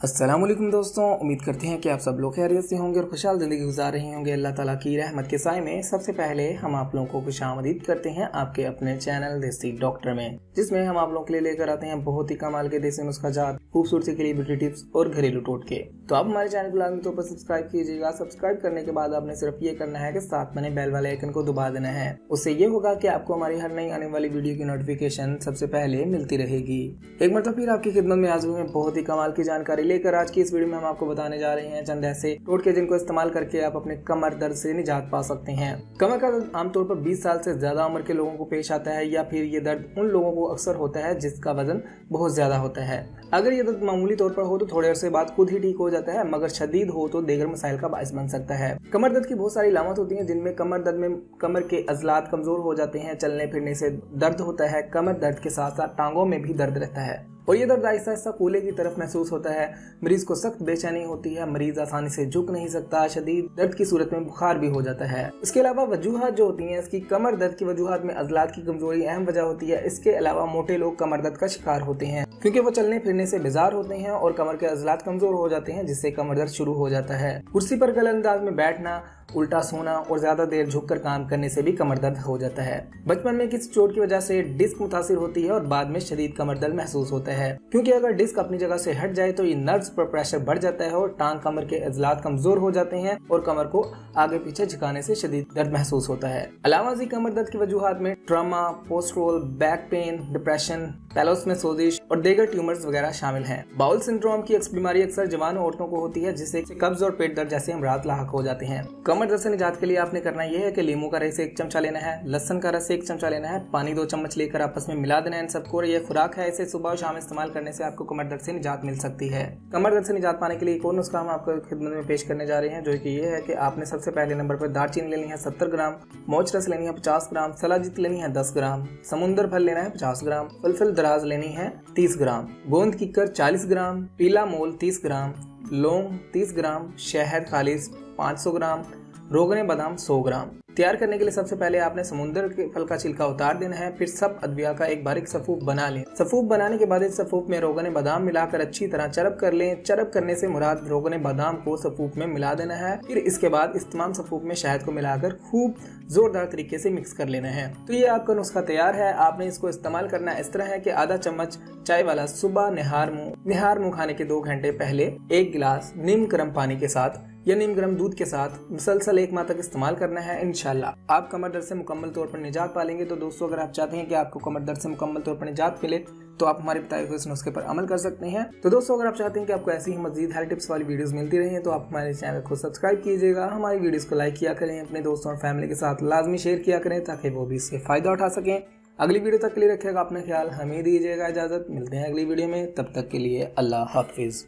अस्सलाम वालेकुम दोस्तों, उम्मीद करते हैं कि आप सब लोग खैरियत से होंगे और खुशहाल ज़िंदगी गुजार रहे होंगे। अल्लाह ताला की रहमत के साए में सबसे पहले हम आप लोगों को खुशामदीद करते हैं आपके अपने चैनल देसी डॉक्टर में, जिसमें हम आप लोगों के लिए लेकर आते हैं बहुत ही कमाल के देसी नुस्खाजात, खूबसूरती के लिए ब्यूटी टिप्स और घरेलू टोटके। तो आप हमारे चैनल को लाजमी तौर पर सब्सक्राइब कीजिएगा। सब्सक्राइब करने के बाद आपने सिर्फ ये करना है कि साथ में बेल वाले आइकन को दबा देना है। उससे ये होगा कि आपको हमारी हर नई आने वाली वीडियो की नोटिफिकेशन सबसे पहले मिलती रहेगी। एक मतलब फिर आपकी खिदमत में हाजिर हुए बहुत ही कमाल की जानकारी लेकर। आज की इस वीडियो में हम आपको बताने जा रहे हैं चंद ऐसे टोटके जिनको इस्तेमाल करके आप अपने कमर दर्द से निजात पा सकते हैं। कमर का दर्द आमतौर पर 20 साल से ज्यादा उम्र के लोगों को पेश आता है, या फिर ये दर्द उन लोगों को अक्सर होता है जिसका वजन बहुत ज्यादा होता है। अगर ये दर्द मामूली तौर पर हो तो थोड़े अरसे बाद खुद ही ठीक हो जाता है, मगर शदीद हो तो दीगर मसाइल का बाइस बन सकता है। कमर दर्द की बहुत सारी अलामत होती हैं, जिनमें कमर दर्द में कमर के अजलात कमजोर हो जाते हैं, चलने फिरने से दर्द होता है। कमर दर्द के साथ साथ टांगों में भी दर्द रहता है और ये दर्द आहिस्ता आहिस्ता कूल्हे की तरफ महसूस होता है। मरीज को सख्त बेचैनी होती है, मरीज आसानी से झुक नहीं सकता, शदीद दर्द की सूरत में बुखार भी हो जाता है। इसके अलावा वजूहात जो होती हैं इसकी, कमर दर्द की वजूहात में अजलात की कमजोरी अहम वजह होती है। इसके अलावा मोटे लोग कमर दर्द का शिकार होते हैं क्योंकि वो चलने फिरने से बेजार होते हैं और कमर के अजलात कमजोर हो जाते हैं, जिससे कमर दर्द शुरू हो जाता है। कुर्सी पर गलत अंदाज में बैठना, उल्टा सोना और ज्यादा देर झुककर काम करने से भी कमर दर्द हो जाता है। बचपन में किसी चोट की वजह से डिस्क मुतासिर होती है और बाद में शदीद कमर दर्द महसूस होता है, क्योंकि अगर डिस्क अपनी जगह से हट जाए तो ये नर्व्स पर प्रेशर बढ़ जाता है और टांग कमर के अजलात कमजोर हो जाते हैं और कमर को आगे पीछे झुकाने से शदीद दर्द महसूस होता है। अलावा कमर दर्द की वजूहात में ट्रॉमा, पोस्ट्रोल, बैक पेन, डिप्रेशन, पैलोस में सोजिश और दीगर ट्यूमर्स वगैरह शामिल हैं। बाउल सिंड्रोम की बीमारी अक्सर जवान औरतों को होती है, जिससे कब्ज और पेट दर्द जैसे अमराज लाहक हो जाते हैं। कमर दर्द से निजात के लिए आपने करना यह है कि लीमू का रस 1 चमचा लेना है, लहसुन का रस 1 चमचा लेना है, पानी 2 चम्मच लेकर आपस में मिला देना है इन सबको। यह खुराक है, इसे सुबह और शाम इस्तेमाल करने से आपको कमर दर्द से निजात मिल सकती है। कमर दर्द से निजात पाने के लिए एक और नुस्खा हम आपको खिदमत में पेश करने जा रहे हैं, जो कि ये है कि आपने सबसे पहले नंबर पर दालचीनी लेनी है 70 ग्राम, मोच रस लेनी है 50 ग्राम, सलाजीत लेनी है 10 ग्राम, समुंदर फल लेना है 50 ग्राम, फलफल दराज लेनी है 30 ग्राम, गोंद कीकर 40 ग्राम, पीला मोल 30 ग्राम, लौंग 30 ग्राम, शहद खालिस 500 ग्राम, रोगने बादाम 100 ग्राम। तैयार करने के लिए सबसे पहले आपने समुंदर के फल का छिलका उतार देना है, फिर सब अदविया का एक बारीक सफूफ बना लें। सफूफ बनाने के बाद इस सफूफ में रोगने बादाम मिलाकर अच्छी तरह चरब कर लें। चरब करने से मुराद रोगने बादाम को सफूफ में मिला देना है। फिर इसके बाद इस तमाम सफूफ में शहद को मिलाकर खूब जोरदार तरीके से मिक्स कर लेना है। तो ये आपका नुस्खा तैयार है। आपने इसको इस्तेमाल करना इस तरह है कि आधा चम्मच चाय वाला सुबह निहार मुंह खाने के 2 घंटे पहले 1 गिलास नीम गर्म पानी के साथ या नीम गर्म दूध के साथ मुसलसल 1 माह तक इस्तेमाल करना है। इंशाल्लाह आप कमर दर्द से मुकम्मल तौर पर निजात पालेंगे। तो दोस्तों, अगर आप चाहते हैं कि आपको कमर दर्द से मुकम्मल तौर पर निजात मिले तो आप हमारे बताए हुए इस नुस्खे पर अमल कर सकते हैं। तो दोस्तों, अगर आप चाहते हैं कि आपको ऐसी ही मजीद हेल्थ टिप्स वाली वीडियोस मिलती रहें तो आप हमारे चैनल को सब्सक्राइब कीजिएगा, हमारी वीडियोस को लाइक किया करें, अपने दोस्तों और फैमिली के साथ लाजमी शेयर किया करें ताकि वो भी इससे फायदा उठा सकें। अगली वीडियो तक के लिए रखिएगा अपना ख्याल, हमें दीजिएगा इजाजत। मिलते हैं अगली वीडियो में, तब तक के लिए अल्लाह हाफिज।